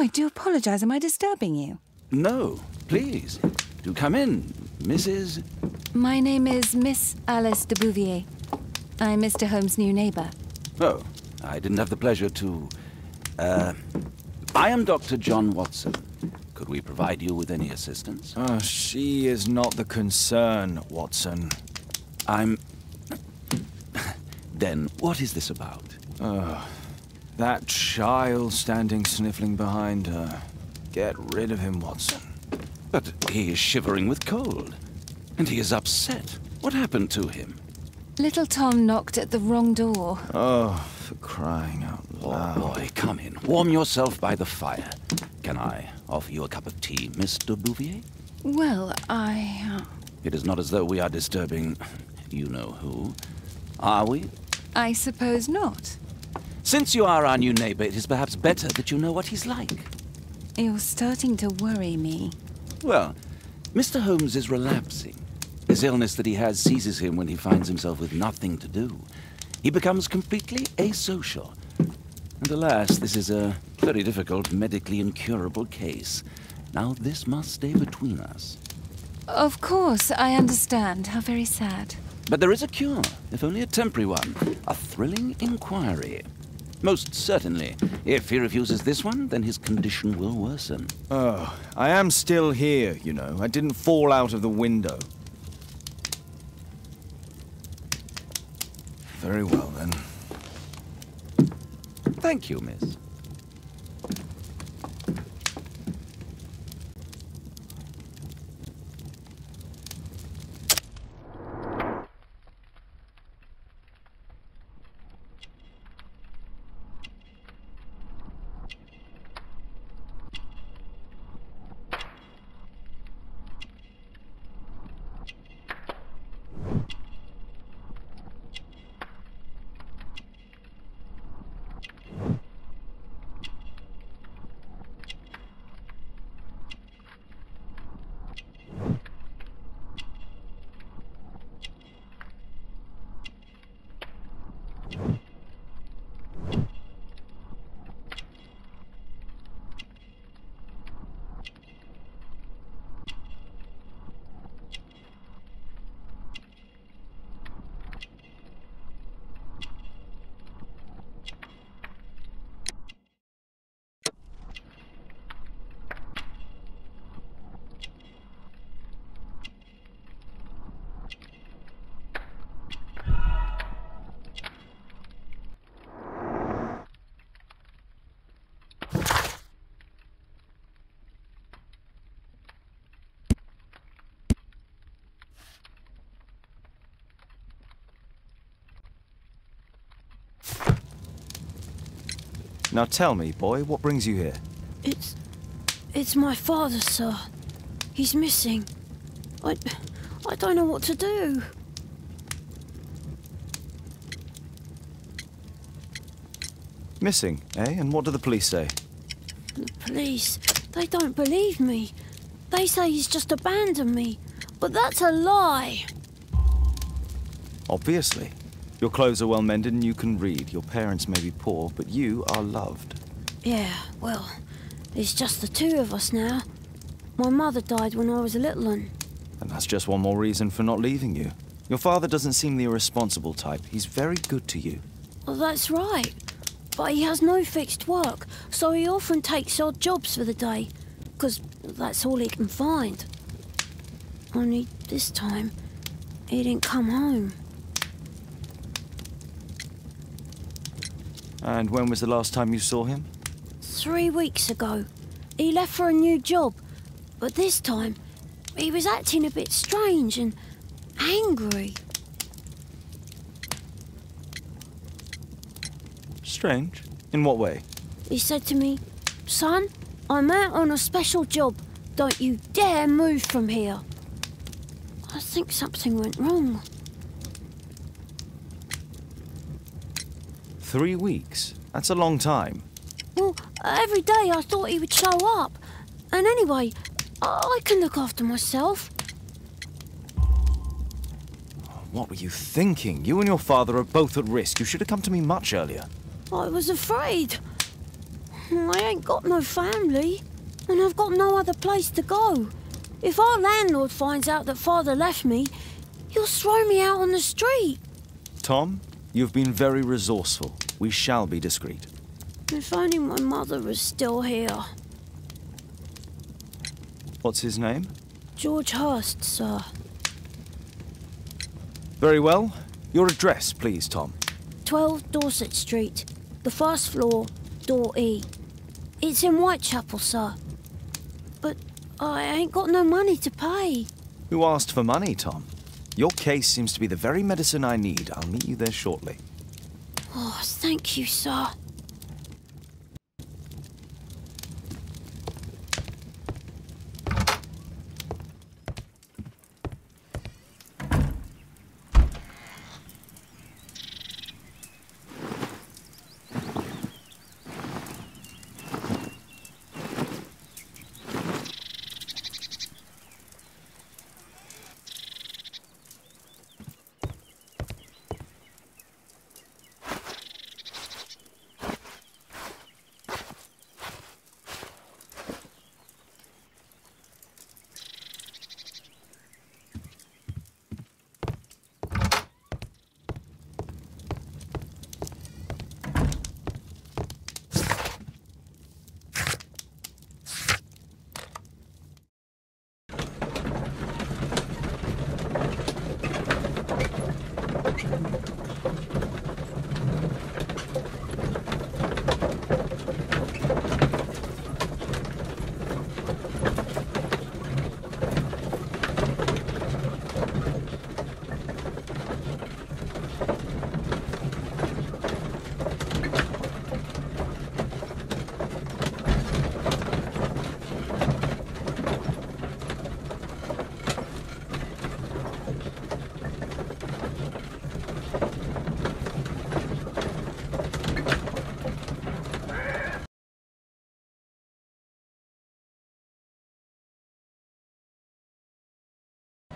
I do apologize. Am I disturbing you? No, please. Do come in, Mrs. My name is Miss Alice de Bouvier. I'm Mr. Holmes' new neighbor. Oh, I didn't have the pleasure to... I am Dr. John Watson. Could we provide you with any assistance? Oh, she is not the concern, Watson. I'm... Then, what is this about? That child standing sniffling behind her. Get rid of him, Watson. But he is shivering with cold. And he is upset. What happened to him? Little Tom knocked at the wrong door. Oh, for crying out loud. Oh, boy, come in. Warm yourself by the fire. Can I offer you a cup of tea, Mr. Bouvier? Well, It is not as though we are disturbing you-know-who, are we? I suppose not. Since you are our new neighbor, it is perhaps better that you know what he's like. You're starting to worry me. Well, Mr. Holmes is relapsing. This illness that he has seizes him when he finds himself with nothing to do. He becomes completely asocial. And alas, this is a very difficult, medically incurable case. Now, this must stay between us. Of course, I understand. How very sad. But there is a cure, if only a temporary one. A thrilling inquiry. Most certainly. If he refuses this one, then his condition will worsen. Oh, I am still here, you know. I didn't fall out of the window. Very well, then. Thank you, miss. Now tell me, boy, what brings you here? It's my father, sir. He's missing. I don't know what to do. Missing, eh? And what do the police say? The police, they don't believe me. They say he's just abandoned me. But that's a lie. Obviously. Your clothes are well mended and you can read. Your parents may be poor, but you are loved. Yeah, well, it's just the two of us now. My mother died when I was a little one. And that's just one more reason for not leaving you. Your father doesn't seem the irresponsible type. He's very good to you. Well, that's right. But he has no fixed work, so he often takes odd jobs for the day, because that's all he can find. Only this time, he didn't come home. And when was the last time you saw him? 3 weeks ago. He left for a new job, but this time, he was acting a bit strange and angry. Strange? In what way? He said to me, "Son, I'm out on a special job. Don't you dare move from here." I think something went wrong. 3 weeks? That's a long time. Well, every day I thought he would show up. And anyway, I can look after myself. What were you thinking? You and your father are both at risk. You should have come to me much earlier. I was afraid. I ain't got no family, and I've got no other place to go. If our landlord finds out that Father left me, he'll throw me out on the street. Tom, you've been very resourceful. We shall be discreet. If only my mother was still here. What's his name? George Hurst, sir. Very well. Your address, please, Tom. 12 Dorset Street, the first floor, door E. It's in Whitechapel, sir. But I ain't got no money to pay. Who asked for money, Tom? Your case seems to be the very medicine I need. I'll meet you there shortly. Oh, thank you, sir.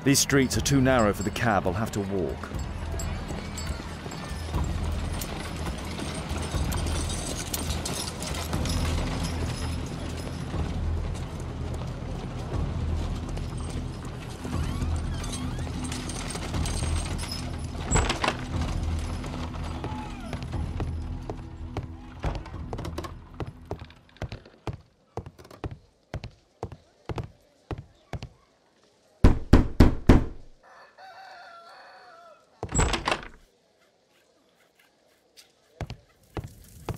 These streets are too narrow for the cab. I'll have to walk.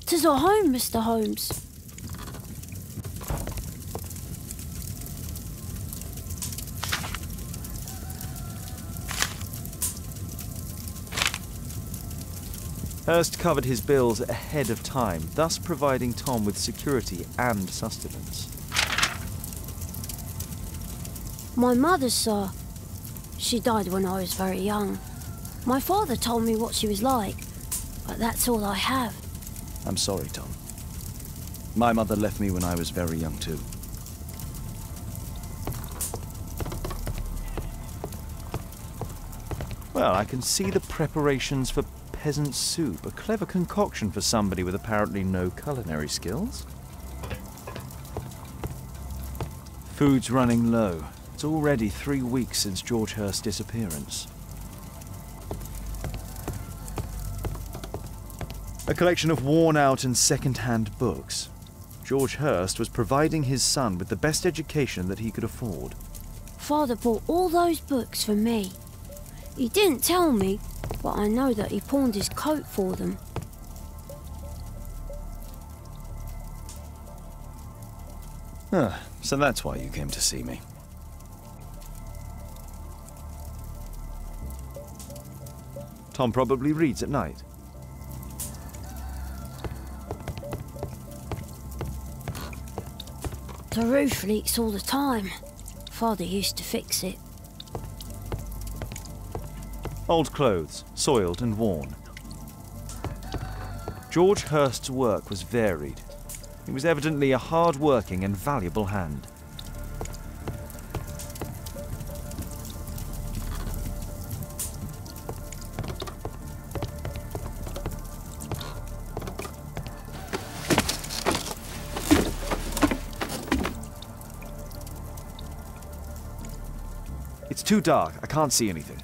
Tis our home, Mr. Holmes. Hurst covered his bills ahead of time, thus providing Tom with security and sustenance. My mother, sir. She died when I was very young. My father told me what she was like, but that's all I have. I'm sorry, Tom. My mother left me when I was very young, too. Well, I can see the preparations for peasant soup, a clever concoction for somebody with apparently no culinary skills. Food's running low. It's already 3 weeks since George Hurst's disappearance. A collection of worn-out and second-hand books. George Hurst was providing his son with the best education that he could afford. Father bought all those books for me. He didn't tell me, but I know that he pawned his coat for them. Ah, so that's why you came to see me. Tom probably reads at night. The roof leaks all the time. Father used to fix it. Old clothes, soiled and worn. George Hurst's work was varied. He was evidently a hard-working and valuable hand. too dark. I can't see anything.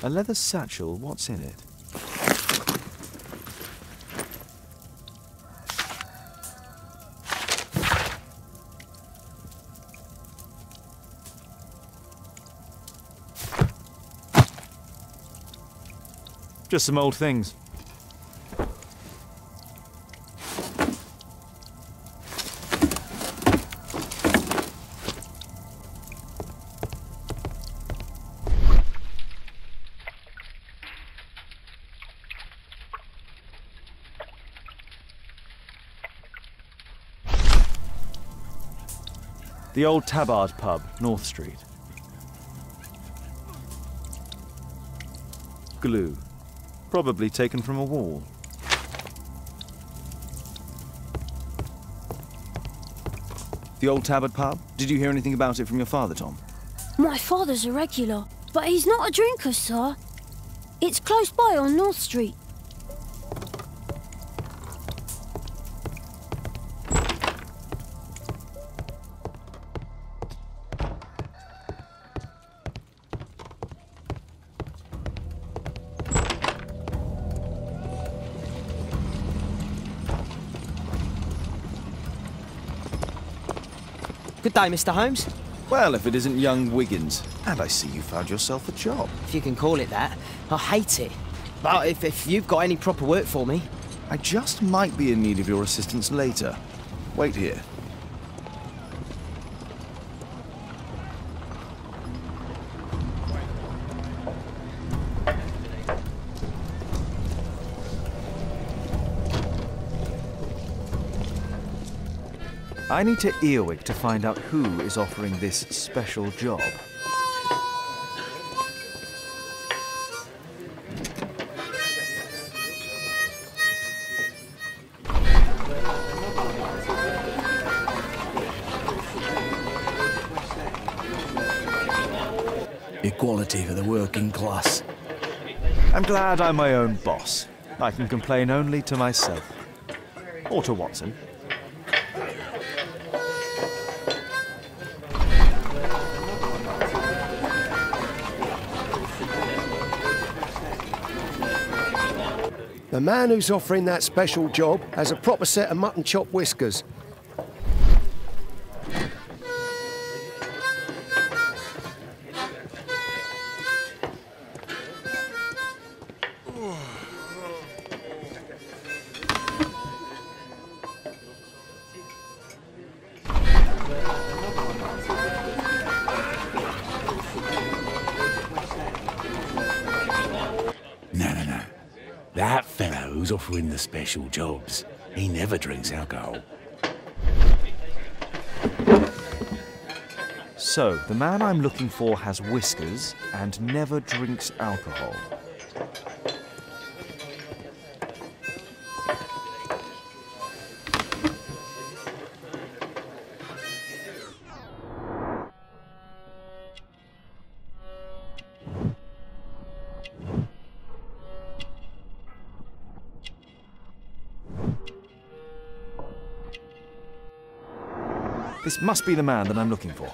A leather satchel, what's in it? Just some old things. The old Tabard pub, North Street. Glue. Probably taken from a wall. The old Tabard pub? Did you hear anything about it from your father, Tom? My father's a regular, but he's not a drinker, sir. It's close by on North Street. Good day, Mr. Holmes. Well, if it isn't young Wiggins. And I see you found yourself a job. If you can call it that. I hate it. But if you've got any proper work for me... I just might be in need of your assistance later. Wait here. I need to earwig to find out who is offering this special job. Equality for the working class. I'm glad I'm my own boss. I can complain only to myself. Or to Watson. The man who's offering that special job has a proper set of mutton chop whiskers. No. That fellow who's offering the special jobs, he never drinks alcohol. So, the man I'm looking for has whiskers and never drinks alcohol. This must be the man that I'm looking for.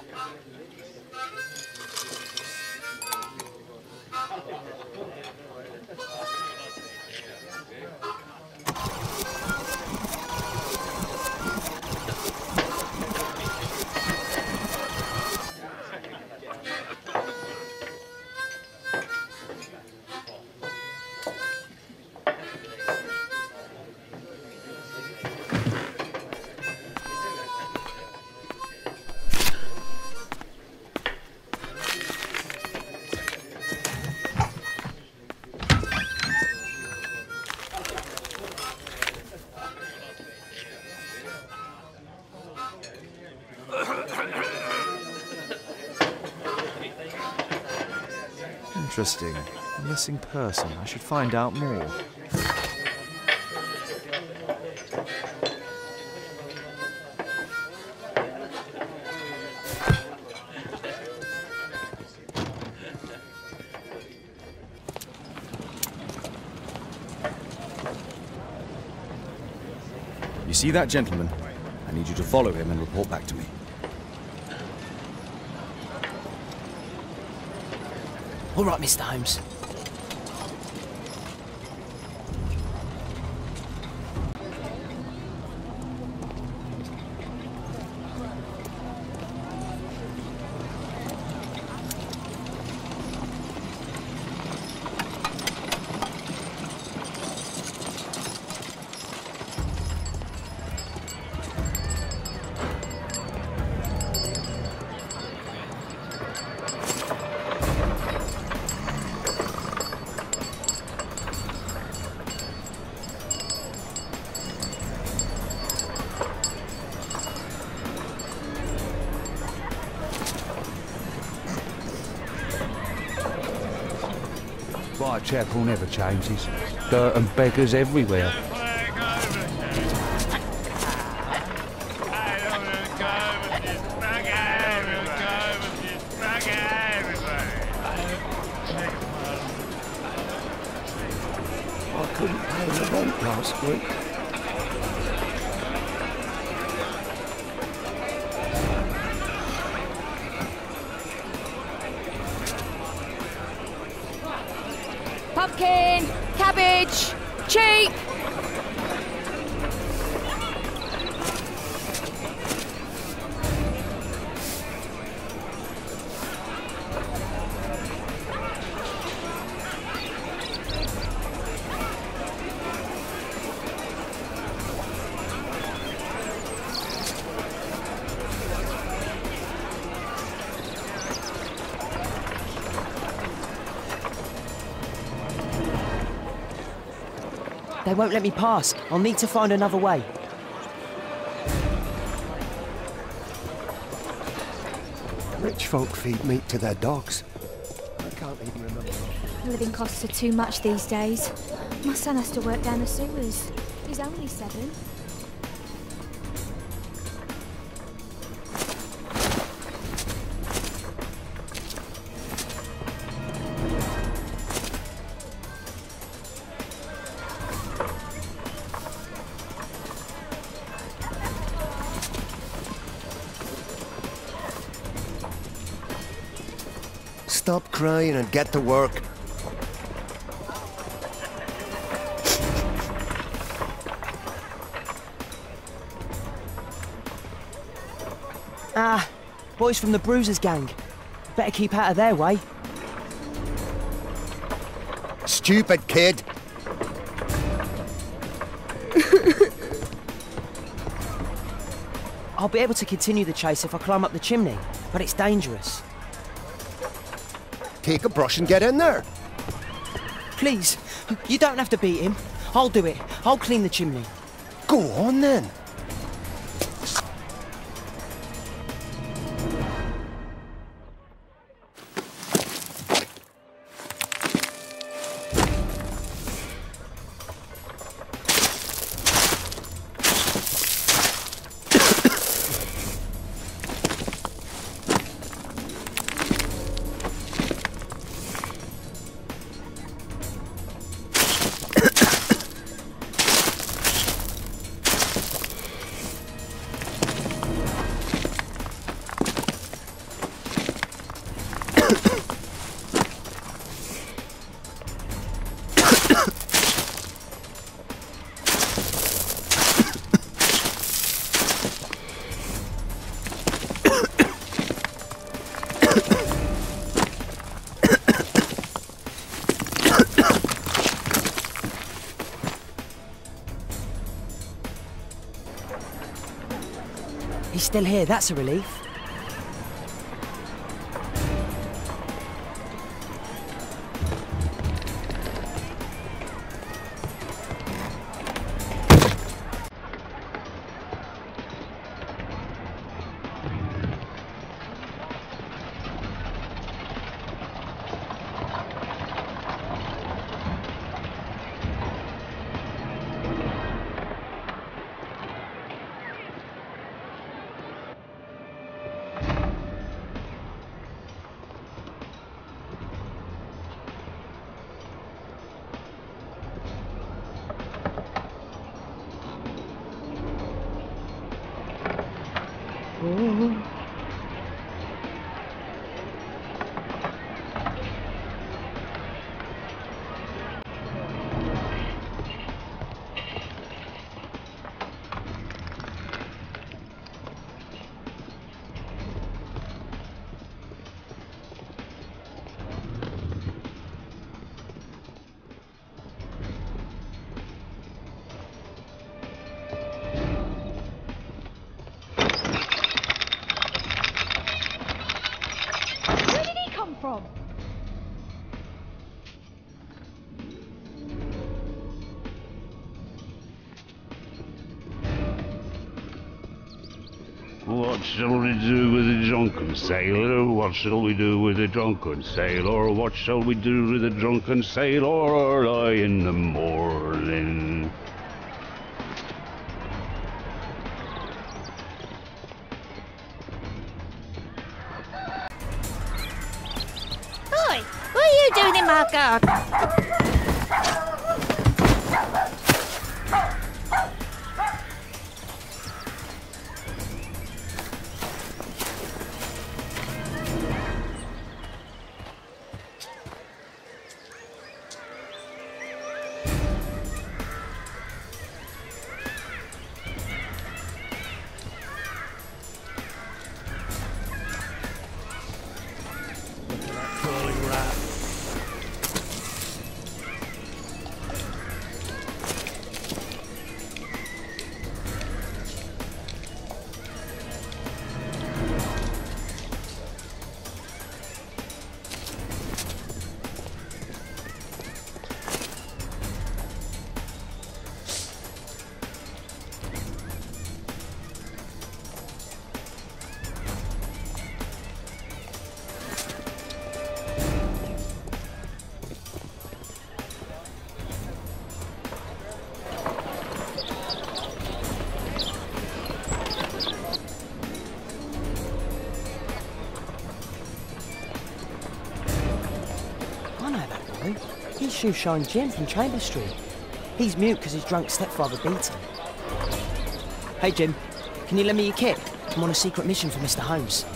Interesting. A missing person. I should find out more. You see that gentleman? I need you to follow him and report back to me. All right, Mr. Holmes. Whitechapel never changes. Dirt and beggars everywhere. I couldn't pay the rent last week. Pumpkin, cabbage, cheap. They won't let me pass. I'll need to find another way. Rich folk feed meat to their dogs. I can't even remember. Living costs are too much these days. My son has to work down the sewers. He's only 7. Stop crying and get to work. Ah, boys from the Bruisers gang. Better keep out of their way. Stupid kid. I'll be able to continue the chase if I climb up the chimney, but it's dangerous. Take a brush and get in there. Please, you don't have to beat him. I'll do it. I'll clean the chimney. Go on then. He's still here, that's a relief. What shall we do with a drunken sailor? What shall we do with a drunken sailor? What shall we do with a drunken sailor early in the morning? Oi! What are you doing in my garden? He's Shoeshine Jim from Chambers Street. He's mute because his drunk stepfather beat him. Hey Jim, can you lend me your kit? I'm on a secret mission for Mr. Holmes.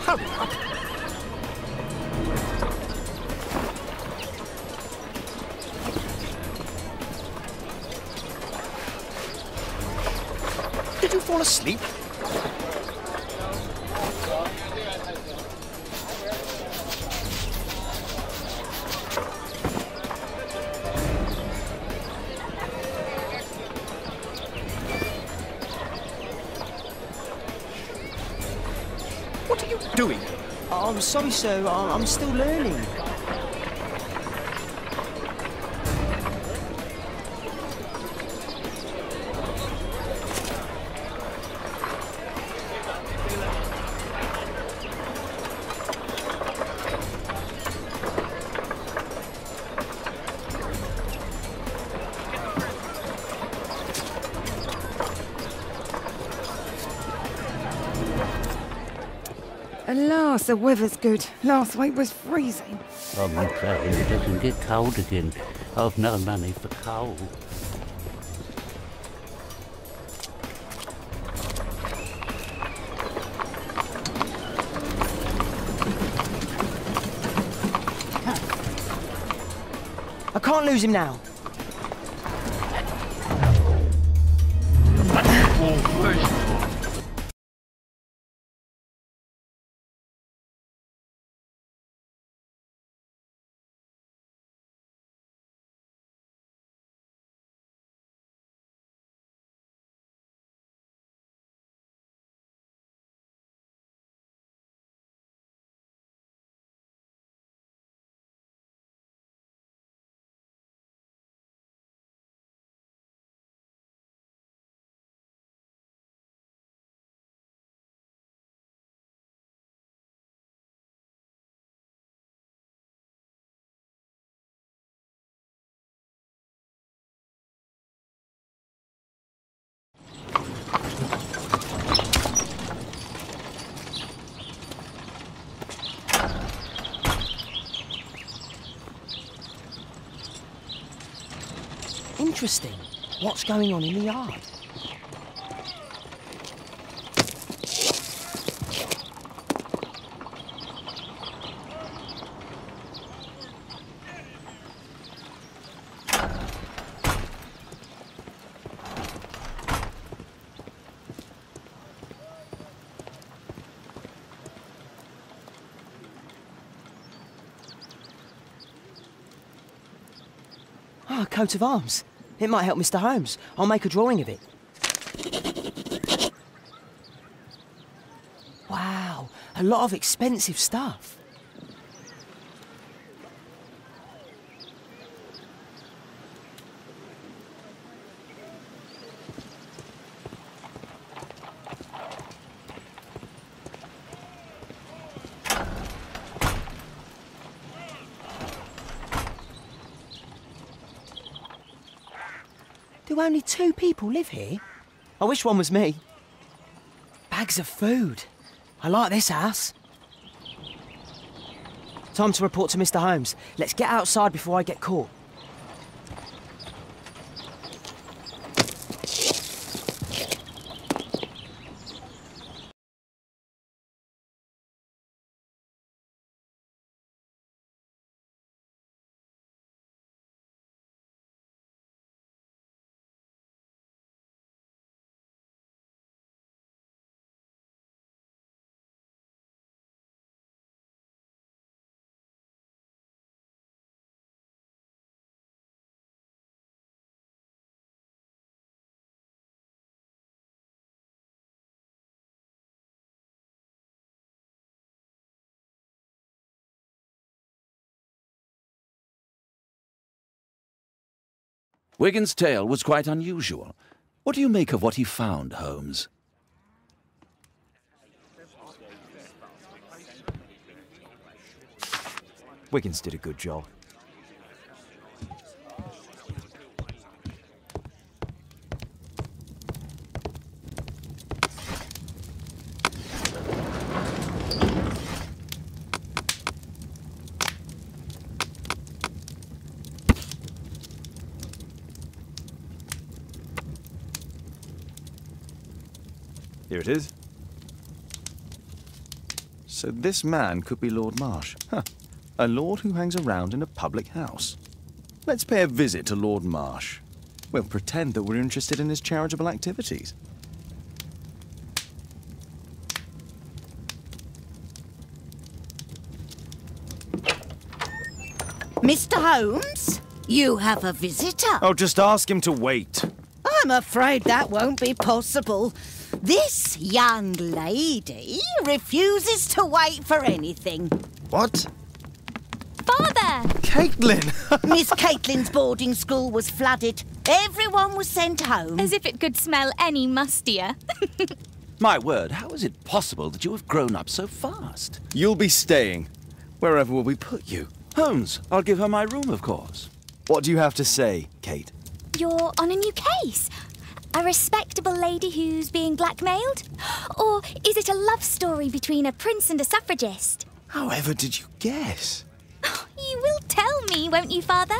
Hurry up. Did you fall asleep? What are you doing? I'm sorry, sir. I'm still learning. Alas, the weather's good. Last week was freezing. I'm praying it doesn't get cold again. I've no money for coal. I can't lose him now. Interesting. What's going on in the yard? Ah, a coat of arms. It might help Mr. Holmes. I'll make a drawing of it. Wow, a lot of expensive stuff. Do only 2 people live here? I wish one was me. Bags of food. I like this house. Time to report to Mr. Holmes. Let's get outside before I get caught. Wigan's tale was quite unusual. What do you make of what he found, Holmes? Wiggins did a good job. Here it is. So this man could be Lord Marsh. Huh. A lord who hangs around in a public house. Let's pay a visit to Lord Marsh. We'll pretend that we're interested in his charitable activities. Mr. Holmes, you have a visitor. Oh, just ask him to wait. I'm afraid that won't be possible. This young lady refuses to wait for anything. What? Father! Caitlin! Miss Caitlin's boarding school was flooded. Everyone was sent home. As if it could smell any mustier. My word, how is it possible that you have grown up so fast? You'll be staying. Wherever will we put you? Holmes, I'll give her my room, of course. What do you have to say, Kate? You're on a new case. A respectable lady who's being blackmailed? Or is it a love story between a prince and a suffragist? However did you guess? You will tell me, won't you, Father?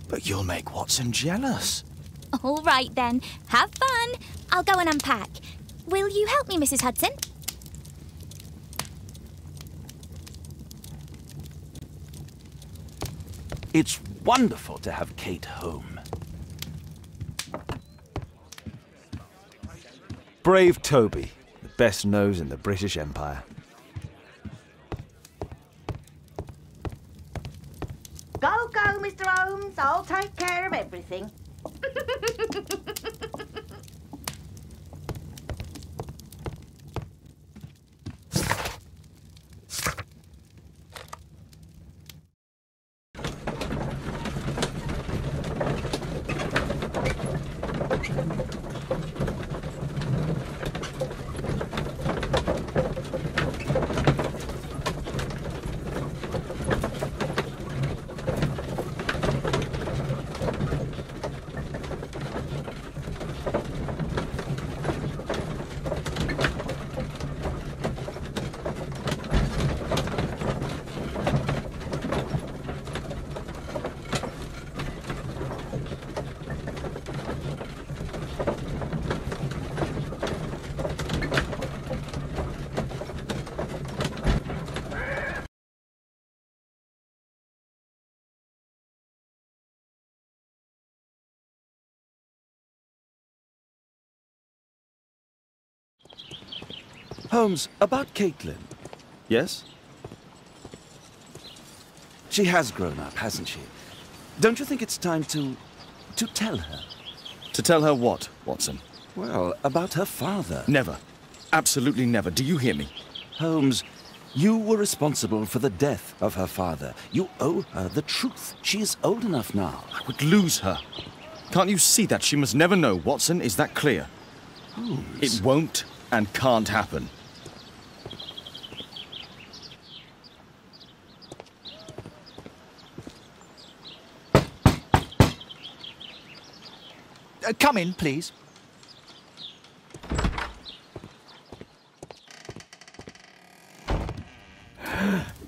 But you'll make Watson jealous. All right, then. Have fun. I'll go and unpack. Will you help me, Mrs. Hudson? It's wonderful to have Kate home. Brave Toby, the best nose in the British Empire. Go, Mr. Holmes. I'll take care of everything. Holmes, about Caitlin. Yes? She has grown up, hasn't she? Don't you think it's time to tell her? To tell her what, Watson? Well, about her father. Never. Absolutely never. Do you hear me? Holmes, you were responsible for the death of her father. You owe her the truth. She is old enough now. I would lose her. Can't you see that? She must never know, Watson. Is that clear? Holmes. It won't and can't happen. Come in, please.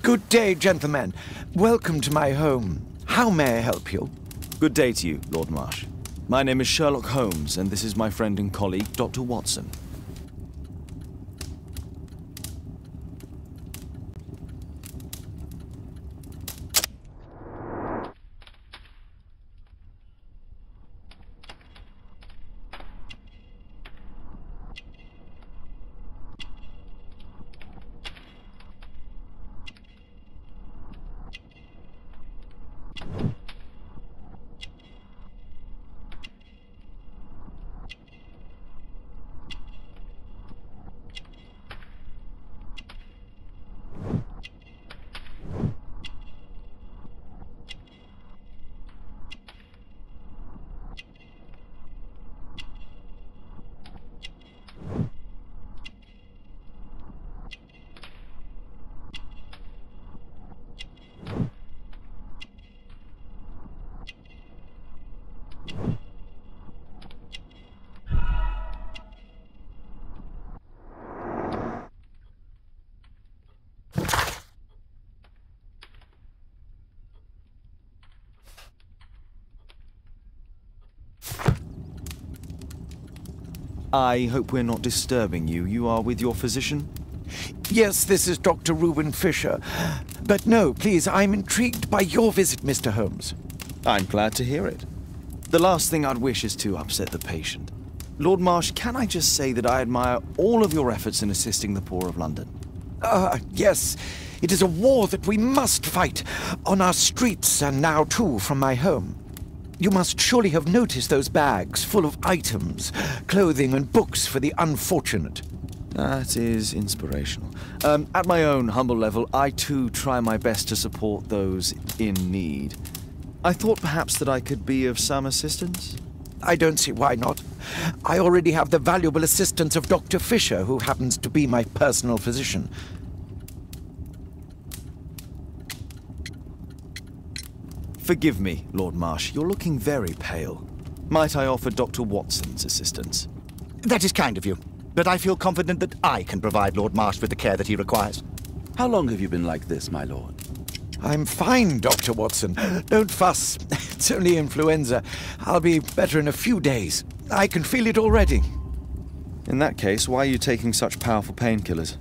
Good day, gentlemen. Welcome to my home. How may I help you? Good day to you, Lord Marsh. My name is Sherlock Holmes, and this is my friend and colleague, Dr. Watson. I hope we're not disturbing you. You are with your physician? Yes, this is Dr. Reuben Fisher. But no, please, I'm intrigued by your visit, Mr. Holmes. I'm glad to hear it. The last thing I'd wish is to upset the patient. Lord Marsh, can I just say that I admire all of your efforts in assisting the poor of London? Yes. It is a war that we must fight, on our streets and now too from my home. You must surely have noticed those bags full of items, clothing and books for the unfortunate. That is inspirational. At my own humble level, I too try my best to support those in need. I thought perhaps that I could be of some assistance. I don't see why not. I already have the valuable assistance of Dr. Fisher, who happens to be my personal physician. Forgive me, Lord Marsh. You're looking very pale. Might I offer Dr. Watson's assistance? That is kind of you, but I feel confident that I can provide Lord Marsh with the care that he requires. How long have you been like this, my lord? I'm fine, Dr. Watson. Don't fuss. It's only influenza. I'll be better in a few days. I can feel it already. In that case, why are you taking such powerful painkillers?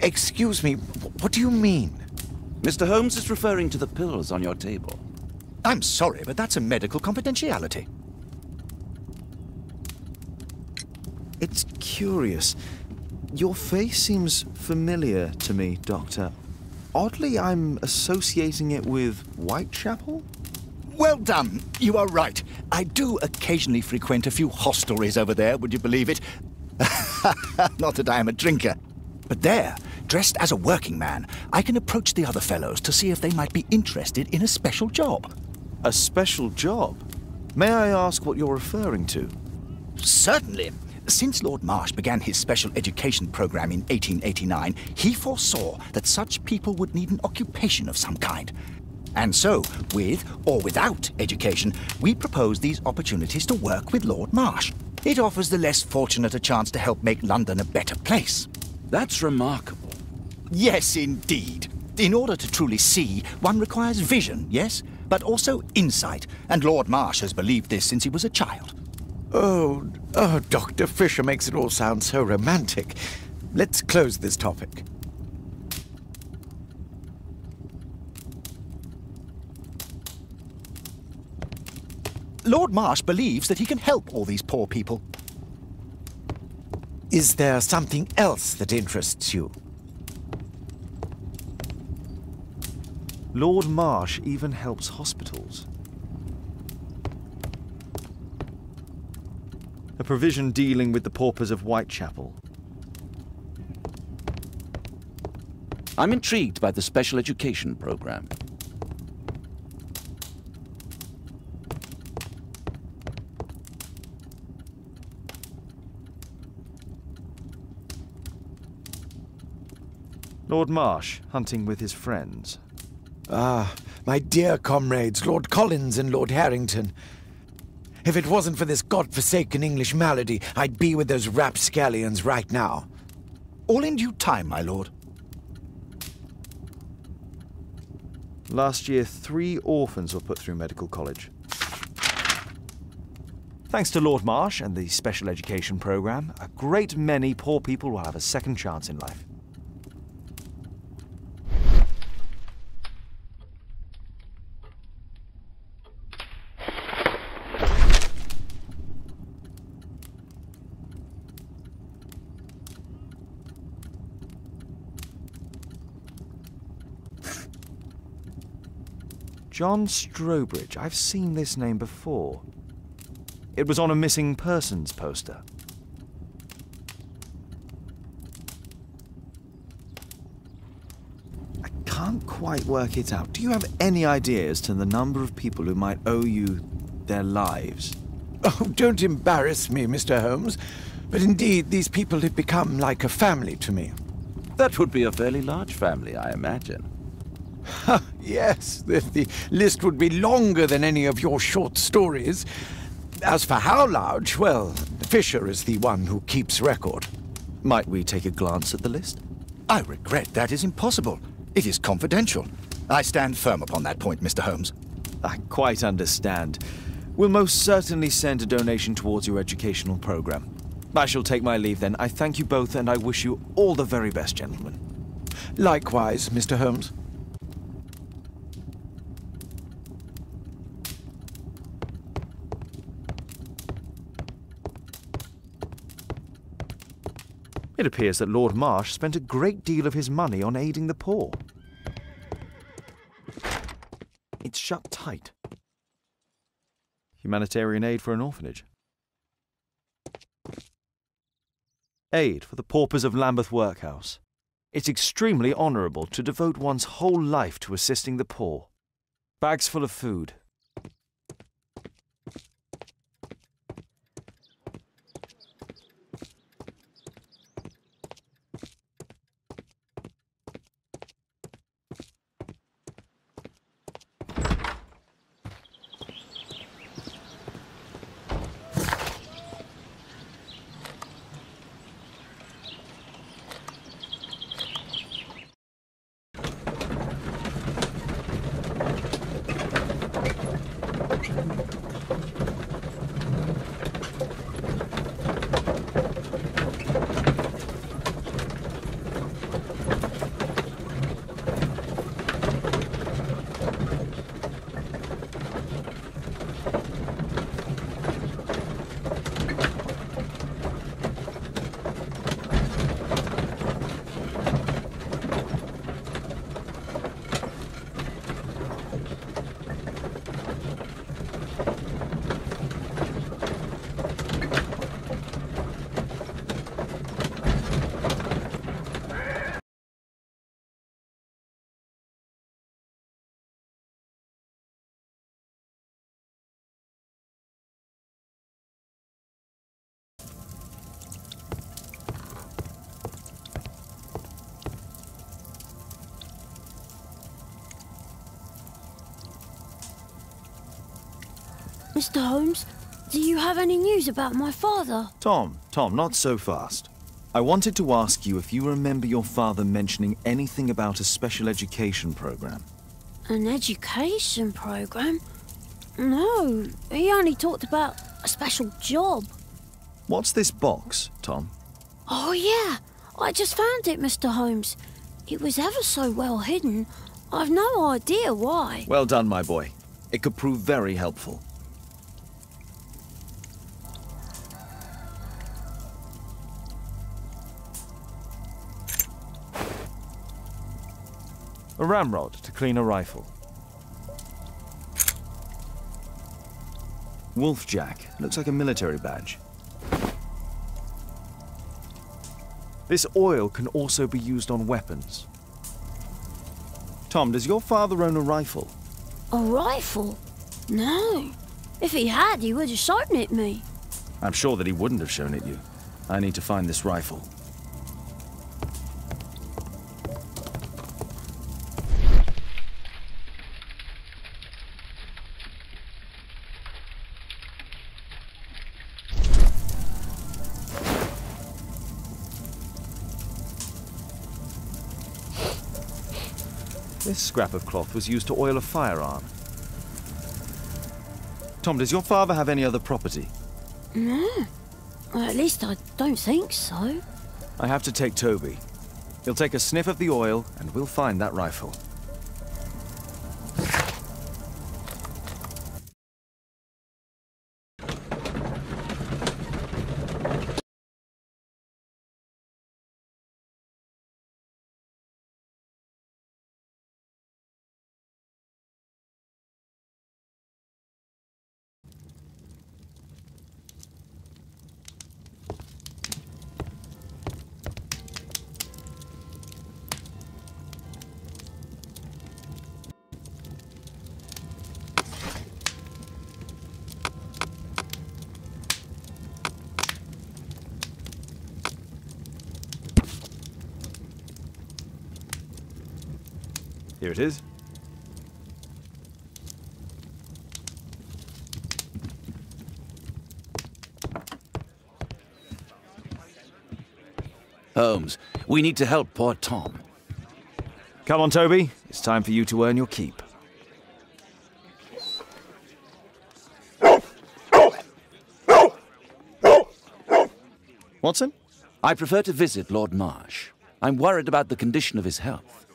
Excuse me, what do you mean? Mr. Holmes is referring to the pills on your table. I'm sorry, but that's a medical confidentiality. It's curious. Your face seems familiar to me, Doctor. Oddly, I'm associating it with Whitechapel? Well done. You are right. I do occasionally frequent a few hostelries over there, would you believe it? Not that I am a drinker. But there, dressed as a working man, I can approach the other fellows to see if they might be interested in a special job. A special job? May I ask what you're referring to? Certainly. Since Lord Marsh began his special education program in 1889, he foresaw that such people would need an occupation of some kind. And so, with or without education, we propose these opportunities to work with Lord Marsh. It offers the less fortunate a chance to help make London a better place. That's remarkable. Yes, indeed. In order to truly see, one requires vision, yes, but also insight, and Lord Marsh has believed this since he was a child. Oh, Dr. Fisher makes it all sound so romantic. Let's close this topic. Lord Marsh believes that he can help all these poor people. Is there something else that interests you? Lord Marsh even helps hospitals. A provision dealing with the paupers of Whitechapel. I'm intrigued by the special education program. Lord Marsh, hunting with his friends. Ah, my dear comrades, Lord Collins and Lord Harrington. If it wasn't for this godforsaken English malady, I'd be with those rapscallions right now. All in due time, my lord. Last year, 3 orphans were put through medical college. Thanks to Lord Marsh and the special education program, a great many poor people will have a second chance in life. John Strobridge. I've seen this name before. It was on a missing persons poster. I can't quite work it out. Do you have any idea as to the number of people who might owe you their lives? Oh, don't embarrass me, Mr. Holmes. But indeed, these people have become like a family to me. That would be a fairly large family, I imagine. Yes, the list would be longer than any of your short stories. As for how large, well, Fisher is the one who keeps record. Might we take a glance at the list? I regret that is impossible. It is confidential. I stand firm upon that point, Mr. Holmes. I quite understand. We'll most certainly send a donation towards your educational program. I shall take my leave then. I thank you both and I wish you all the very best, gentlemen. Likewise, Mr. Holmes. It appears that Lord Marsh spent a great deal of his money on aiding the poor. It's shut tight. Humanitarian aid for an orphanage. Aid for the paupers of Lambeth Workhouse. It's extremely honourable to devote one's whole life to assisting the poor. Bags full of food. Mr. Holmes, do you have any news about my father? Tom, not so fast. I wanted to ask you if you remember your father mentioning anything about a special education program. An education program? No, he only talked about a special job. What's this box, Tom? Oh yeah, I just found it, Mr. Holmes. It was ever so well hidden. I've no idea why. Well done, my boy. It could prove very helpful. A ramrod to clean a rifle. Wolfjack. Looks like a military badge. This oil can also be used on weapons. Tom, does your father own a rifle? A rifle? No. If he had, he would have shown it me. I'm sure that he wouldn't have shown it you. I need to find this rifle. This scrap of cloth was used to oil a firearm. Tom, does your father have any other property? No. Well, at least I don't think so. I have to take Toby. He'll take a sniff of the oil, and we'll find that rifle. Here it is. Holmes, we need to help poor Tom. Come on, Toby. It's time for you to earn your keep. Watson? I prefer to visit Lord Marsh. I'm worried about the condition of his health.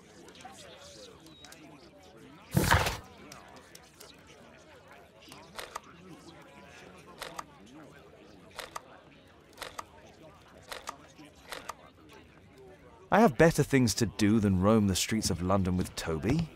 I have better things to do than roam the streets of London with Toby.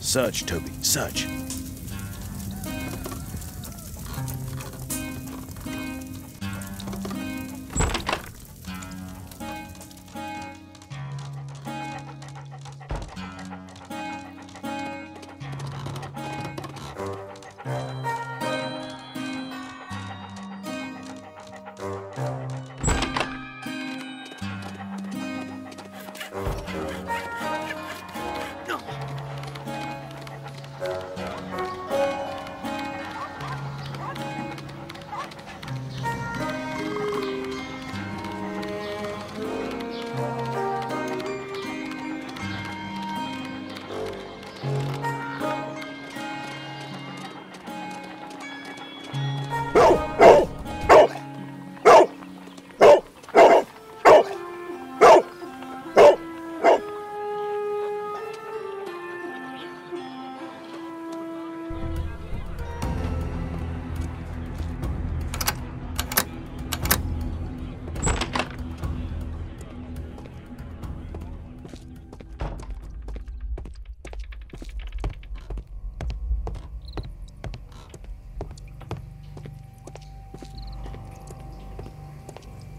Search, Toby, search.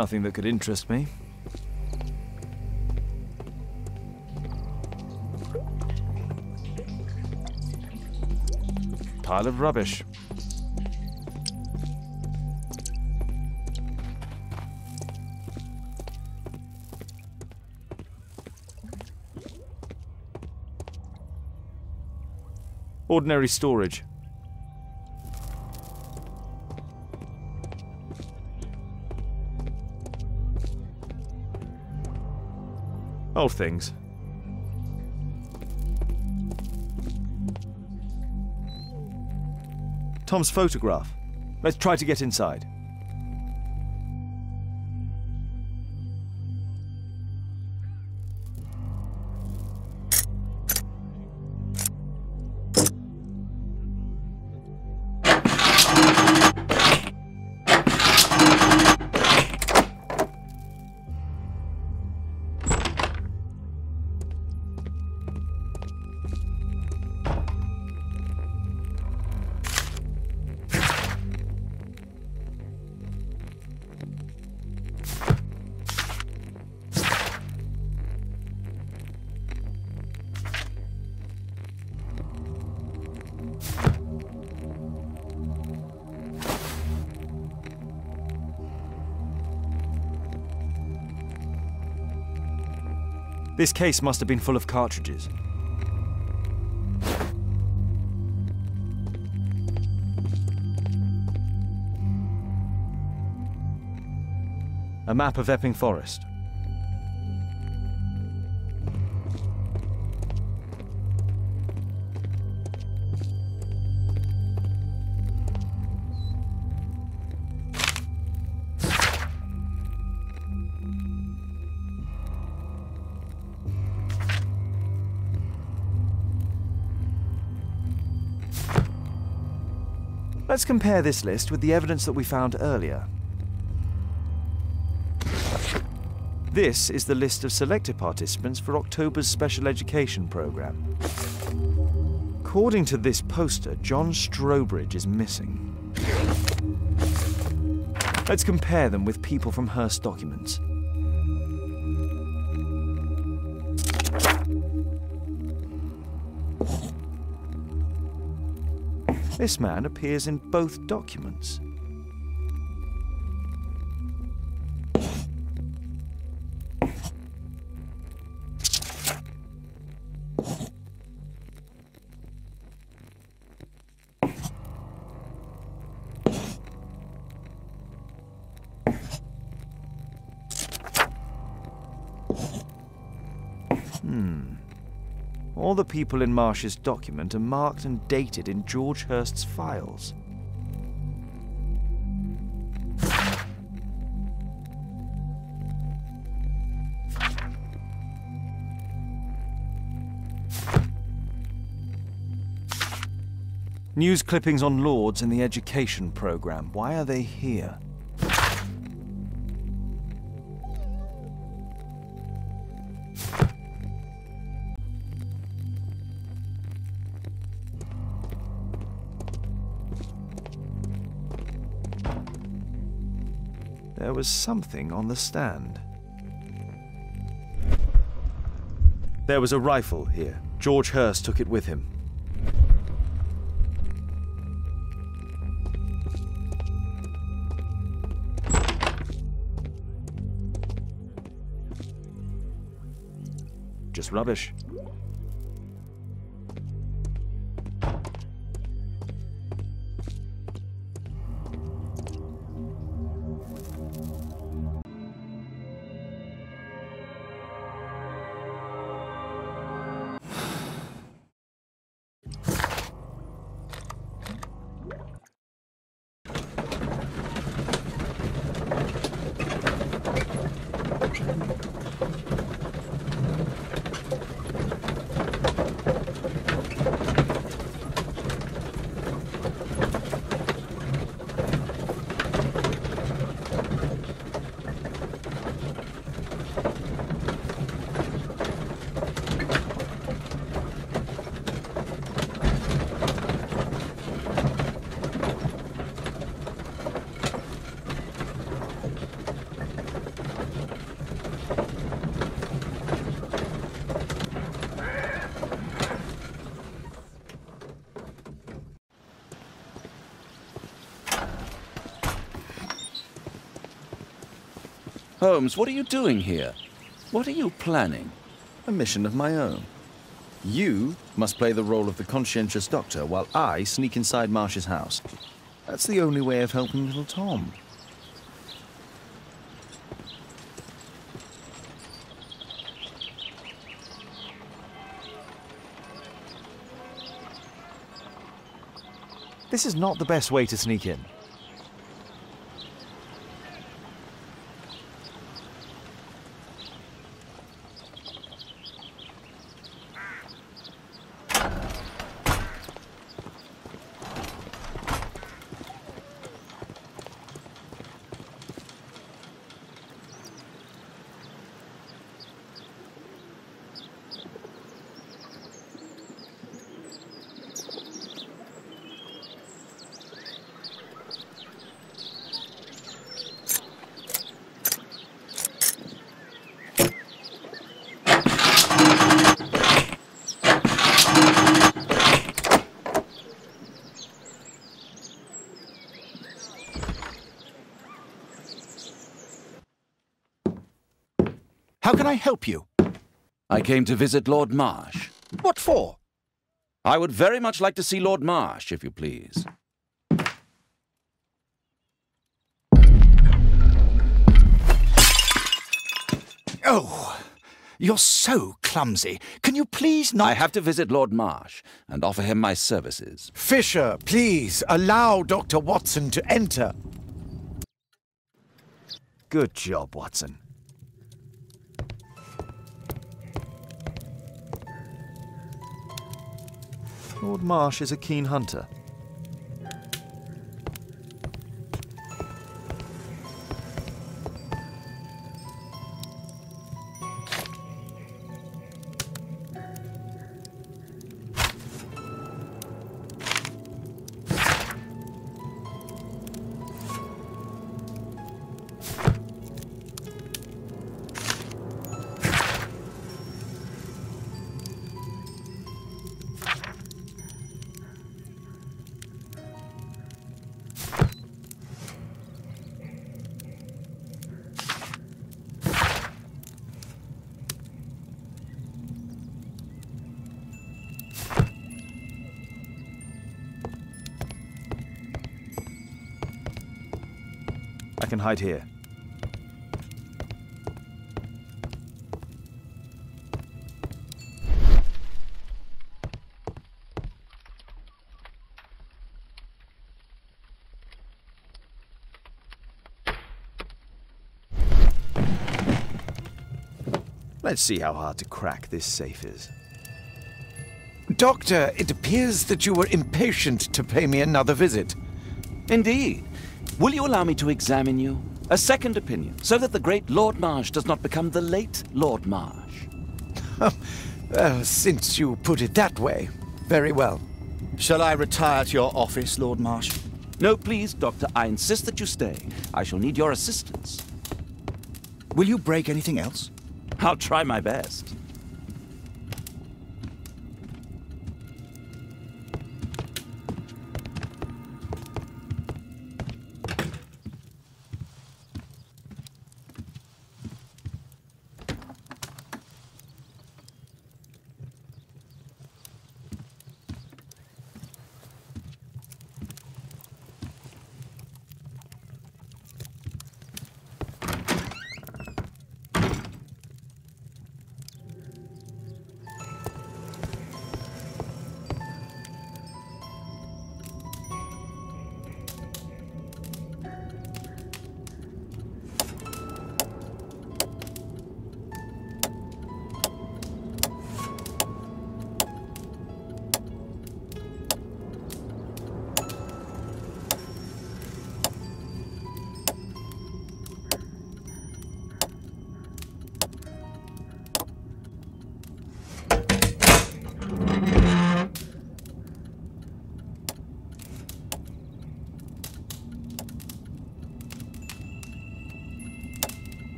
Nothing that could interest me. Pile of rubbish. Ordinary storage. Old things. Tom's photograph. Let's try to get inside. This case must have been full of cartridges. A map of Epping Forest. Let's compare this list with the evidence that we found earlier. This is the list of selected participants for October's special education program. According to this poster, John Strobridge is missing. Let's compare them with people from Hearst documents. This man appears in both documents. All the people in Marsh's document are marked and dated in George Hearst's files. News clippings on Lords in the education program. Why are they here? There was something on the stand. There was a rifle here. George Hearst took it with him. Just rubbish. Holmes, what are you doing here? What are you planning? A mission of my own. You must play the role of the conscientious doctor while I sneak inside Marsh's house. That's the only way of helping little Tom. This is not the best way to sneak in. How can I help you? I came to visit Lord Marsh. What for? I would very much like to see Lord Marsh, if you please. Oh, you're so clumsy. Can you please not... I have to visit Lord Marsh and offer him my services. Fisher, please, allow Dr. Watson to enter. Good job, Watson. Lord Marsh is a keen hunter. I can hide here. Let's see how hard to crack this safe is. Doctor, it appears that you were impatient to pay me another visit. Indeed. Will you allow me to examine you? A second opinion, so that the great Lord Marsh does not become the late Lord Marsh. Well, since you put it that way, very well. Shall I retire to your office, Lord Marsh? No, please, Doctor. I insist that you stay. I shall need your assistance. Will you break anything else? I'll try my best.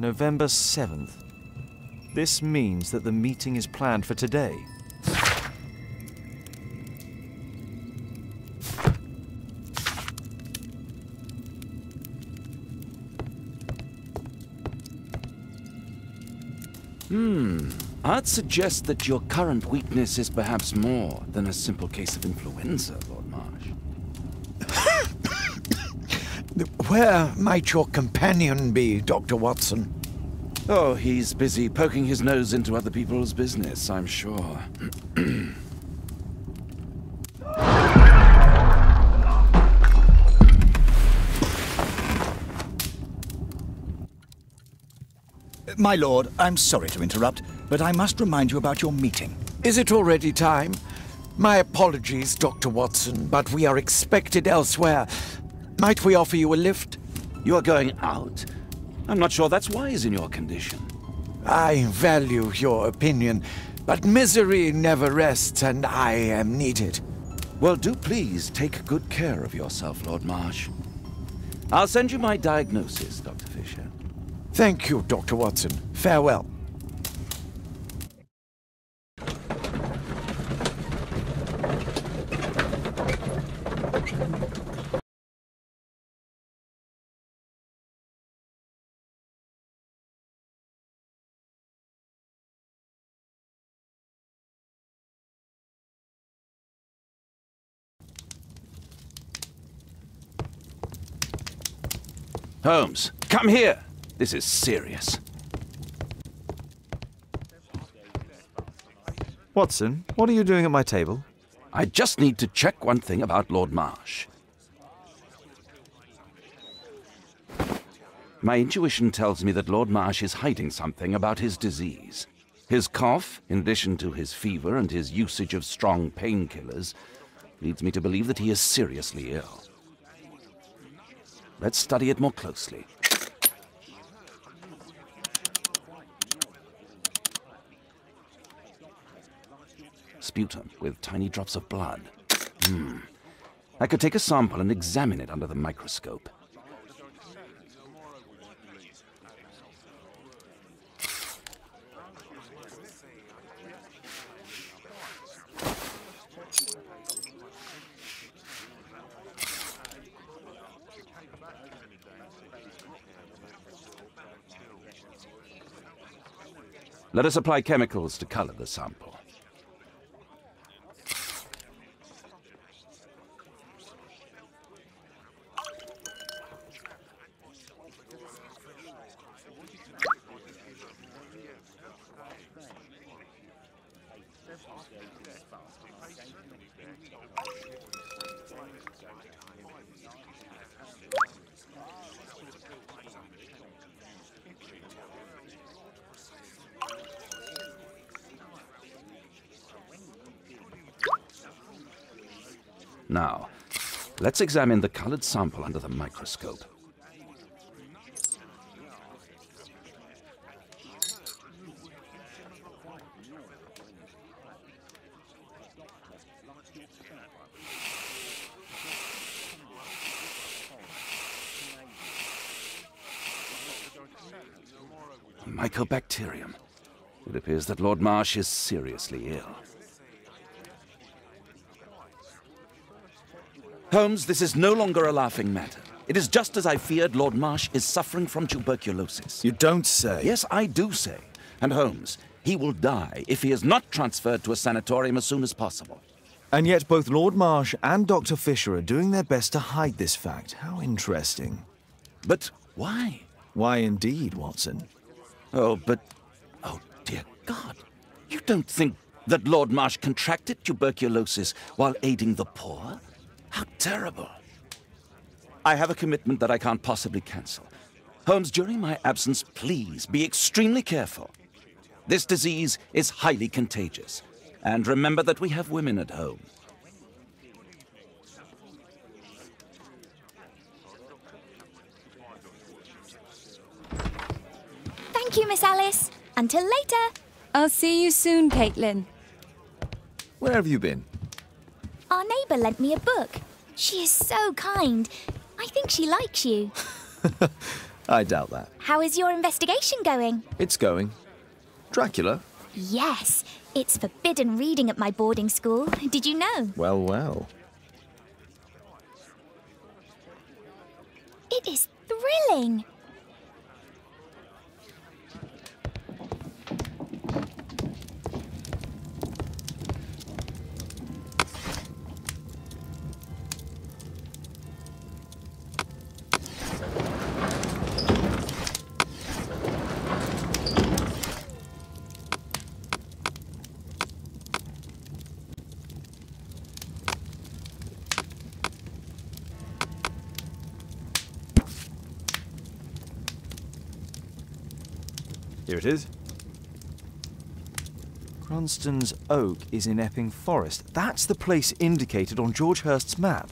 November 7th. This means that the meeting is planned for today. I'd suggest that your current weakness is perhaps more than a simple case of influenza, Lord Marsh. Where might your companion be, Dr. Watson? Oh, he's busy poking his nose into other people's business, I'm sure. My lord, I'm sorry to interrupt, but I must remind you about your meeting. Is it already time? My apologies, Dr. Watson, but we are expected elsewhere. Might we offer you a lift? You are going out? I'm not sure that's wise in your condition. I value your opinion, but misery never rests, and I am needed. Well, do please take good care of yourself, Lord Marsh. I'll send you my diagnosis, Dr. Fisher. Thank you, Dr. Watson. Farewell. Holmes, come here! This is serious. Watson, what are you doing at my table? I just need to check one thing about Lord Marsh. My intuition tells me that Lord Marsh is hiding something about his disease. His cough, in addition to his fever and his usage of strong painkillers, leads me to believe that he is seriously ill. Let's study it more closely. Sputum with tiny drops of blood. I could take a sample and examine it under the microscope. Let us apply chemicals to color the sample. Now, let's examine the colored sample under the microscope. Mycobacterium. It appears that Lord Marsh is seriously ill. Holmes, this is no longer a laughing matter. It is just as I feared. Lord Marsh is suffering from tuberculosis. You don't say. Yes, I do say. And Holmes, he will die if he is not transferred to a sanatorium as soon as possible. And yet both Lord Marsh and Dr. Fisher are doing their best to hide this fact. How interesting. But why? Why indeed, Watson? Oh, dear God. You don't think that Lord Marsh contracted tuberculosis while aiding the poor? How terrible. I have a commitment that I can't possibly cancel. Holmes, during my absence, please be extremely careful. This disease is highly contagious. And remember that we have women at home. Thank you, Miss Alice. Until later. I'll see you soon, Caitlin. Where have you been? Our neighbour lent me a book. She is so kind. I think she likes you. I doubt that. How is your investigation going? It's going. Dracula? Yes, it's forbidden reading at my boarding school. Did you know? Well, well. It is thrilling. Here it is. Cranston's Oak is in Epping Forest. That's the place indicated on George Hurst's map.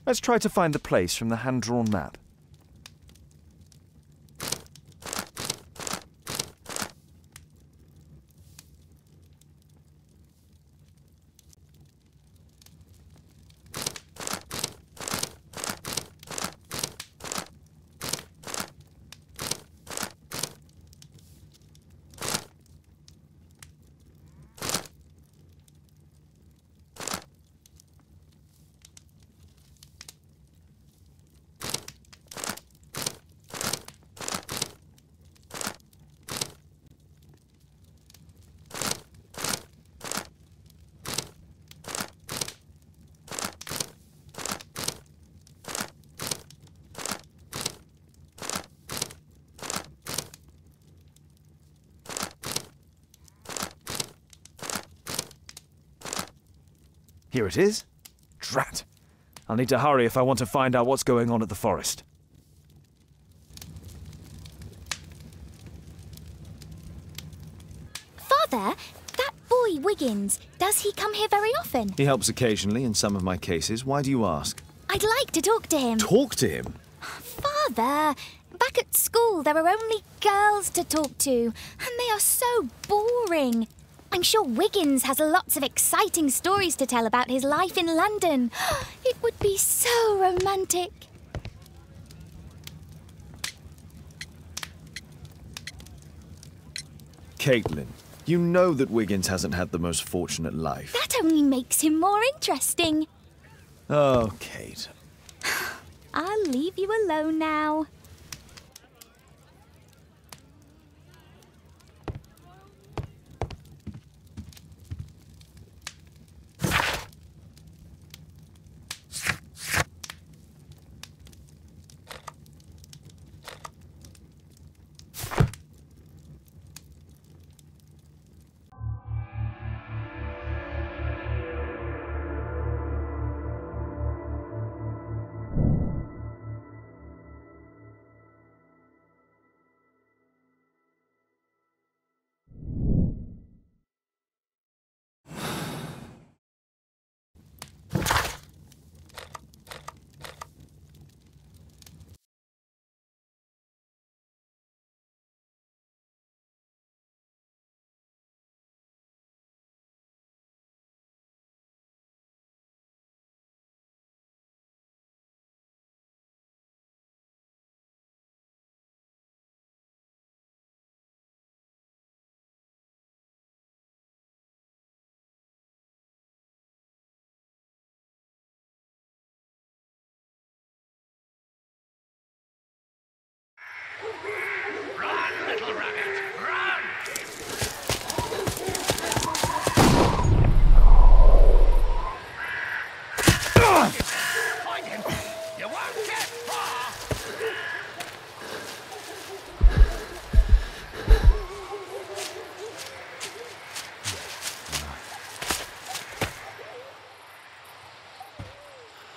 Let's try to find the place from the hand-drawn map. Here it is. Drat. I'll need to hurry if I want to find out what's going on at the forest. Father, that boy Wiggins, does he come here very often? He helps occasionally in some of my cases. Why do you ask? I'd like to talk to him. Talk to him? Father, back at school there are only girls to talk to, and they are so boring. I'm sure Wiggins has lots of exciting stories to tell about his life in London. It would be so romantic. Caitlin, you know that Wiggins hasn't had the most fortunate life. That only makes him more interesting. Oh, Kate. I'll leave you alone now.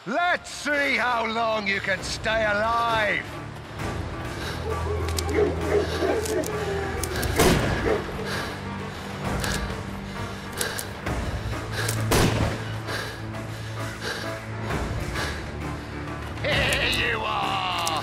Let's see how long you can stay alive! Here you are!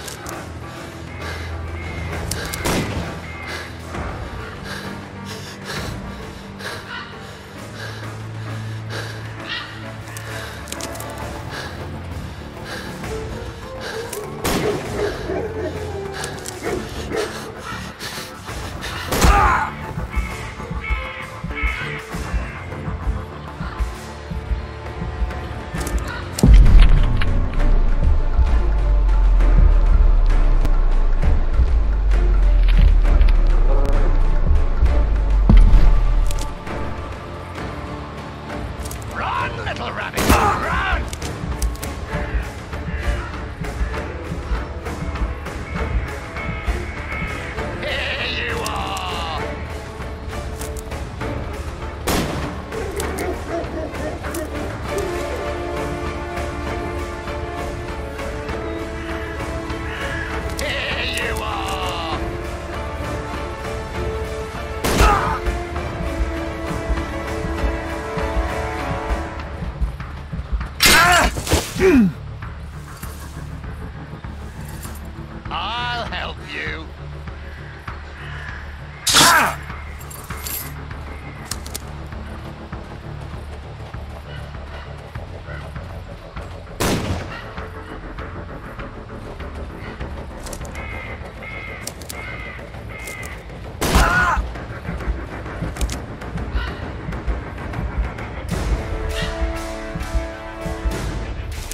I'll help you.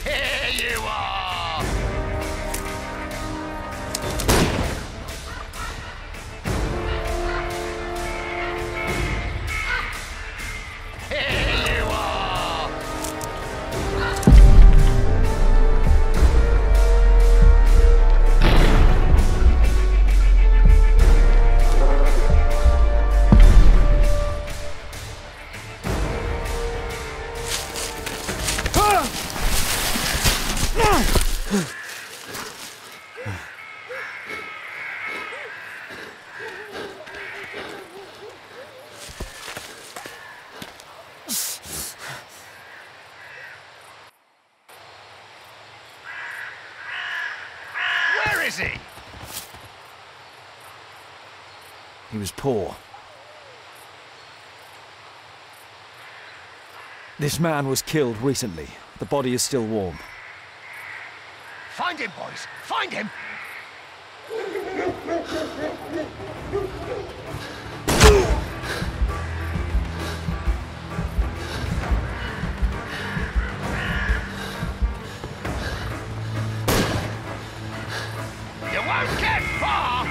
Here you are! Here you are! Where is he? He was poor. This man was killed recently. The body is still warm. Find him, boys! Find him! You won't get far!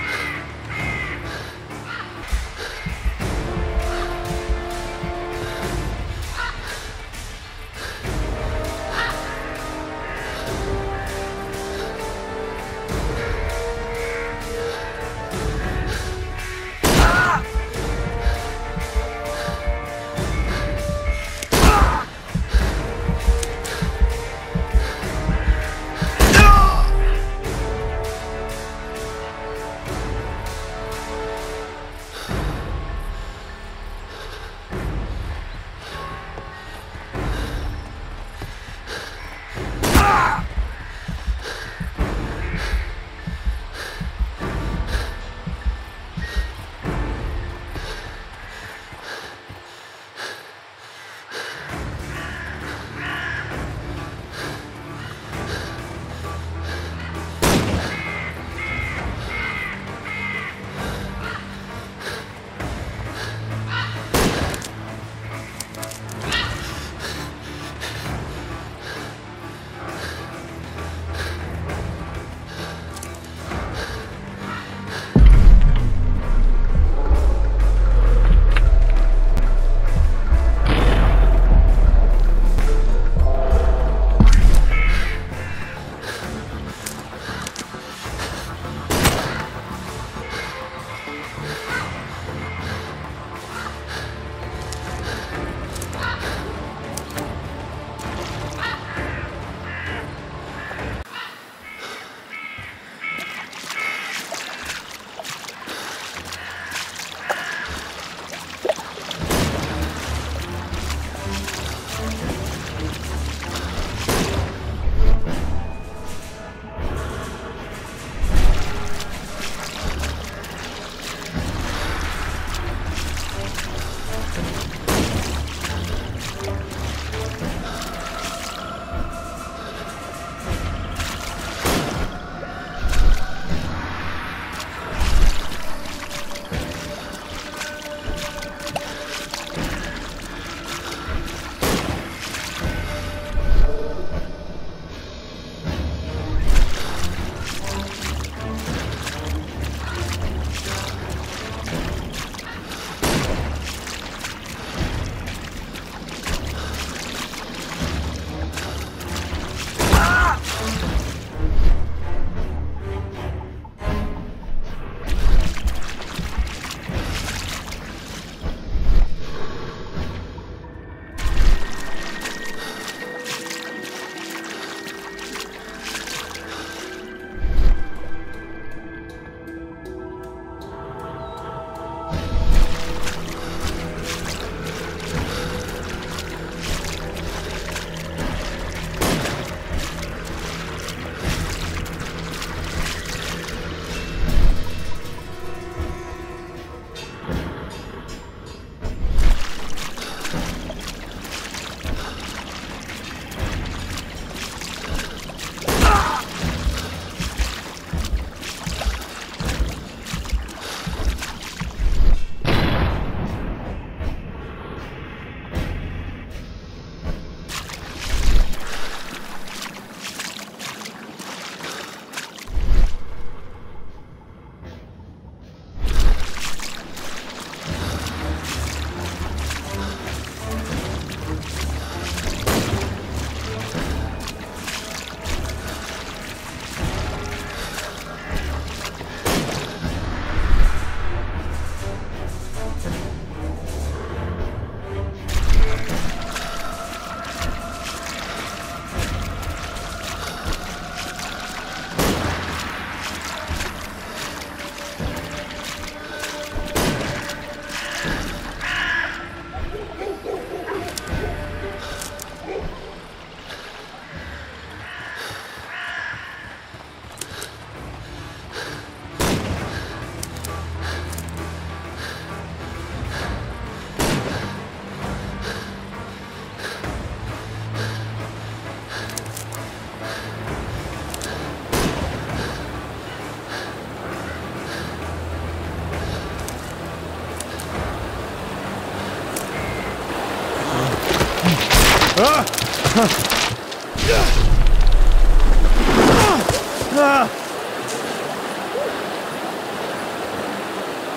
You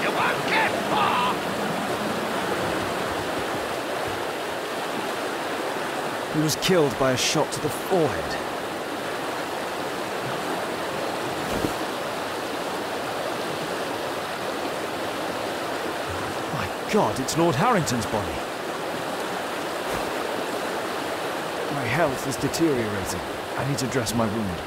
won't get far! He was killed by a shot to the forehead. My God, it's Lord Harrington's body. My health is deteriorating. I need to dress my wound.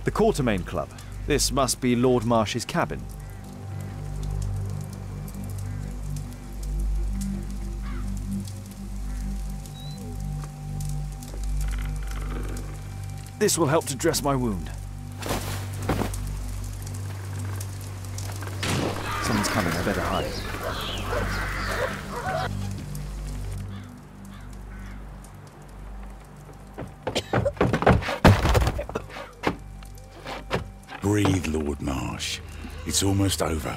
The Quartermain Club. This must be Lord Marsh's cabin. This will help to dress my wound. Someone's coming, I better hide. Breathe, Lord Marsh. It's almost over.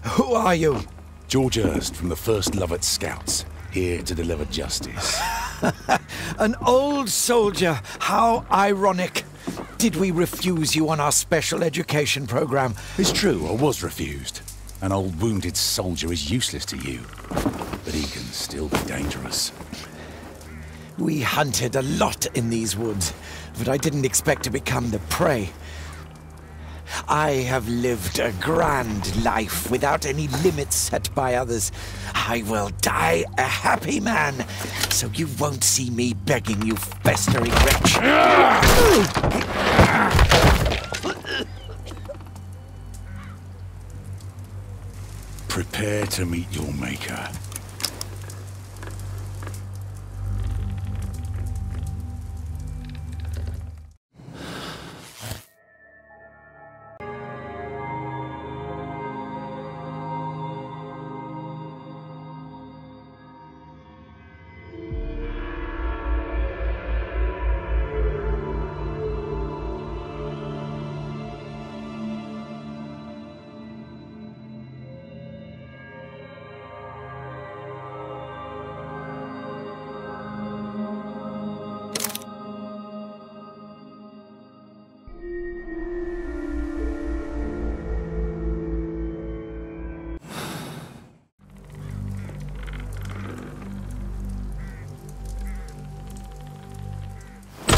Who are you? George Hurst from the 1st Lovett Scouts, here to deliver justice. An old soldier. How ironic. Did we refuse you on our special education program? It's true, I was refused. An old wounded soldier is useless to you, but he can still be dangerous. We hunted a lot in these woods, but I didn't expect to become the prey. I have lived a grand life without any limits set by others. I will die a happy man, so you won't see me begging, you festering wretch. Prepare to meet your maker.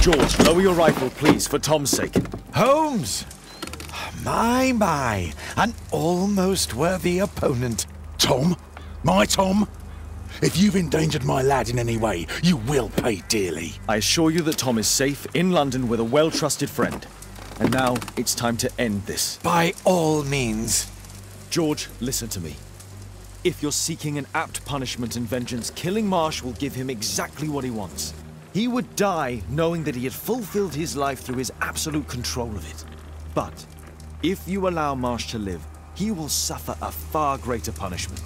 George, lower your rifle, please, for Tom's sake. Holmes! My, an almost worthy opponent. Tom? My Tom? If you've endangered my lad in any way, you will pay dearly. I assure you that Tom is safe in London with a well-trusted friend. And now, it's time to end this. By all means. George, listen to me. If you're seeking an apt punishment and vengeance, killing Marsh will give him exactly what he wants. He would die knowing that he had fulfilled his life through his absolute control of it. But if you allow Marsh to live, he will suffer a far greater punishment.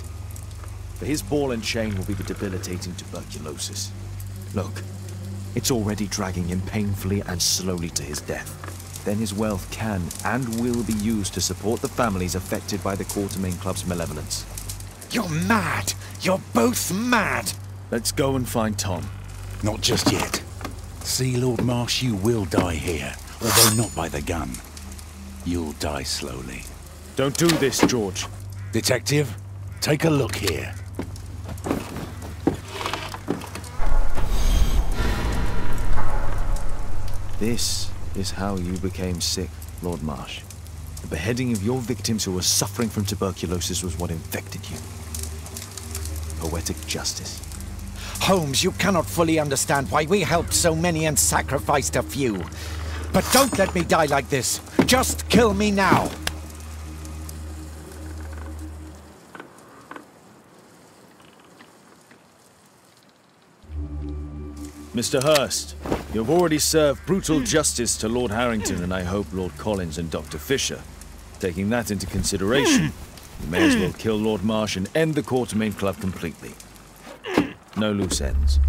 For his ball and chain will be the debilitating tuberculosis. Look, it's already dragging him painfully and slowly to his death. Then his wealth can and will be used to support the families affected by the Quartermain Club's malevolence. You're mad! You're both mad! Let's go and find Tom. Not just yet. See, Lord Marsh, you will die here, although not by the gun. You'll die slowly. Don't do this, George. Detective, take a look here. This is how you became sick, Lord Marsh. The beheading of your victims who were suffering from tuberculosis was what infected you. Poetic justice. Holmes, you cannot fully understand why we helped so many and sacrificed a few. But don't let me die like this. Just kill me now. Mr. Hurst, you have already served brutal justice to Lord Harrington and I hope Lord Collins and Dr. Fisher. Taking that into consideration, you may as well kill Lord Marsh and end the Quartermain Club completely. No loose ends.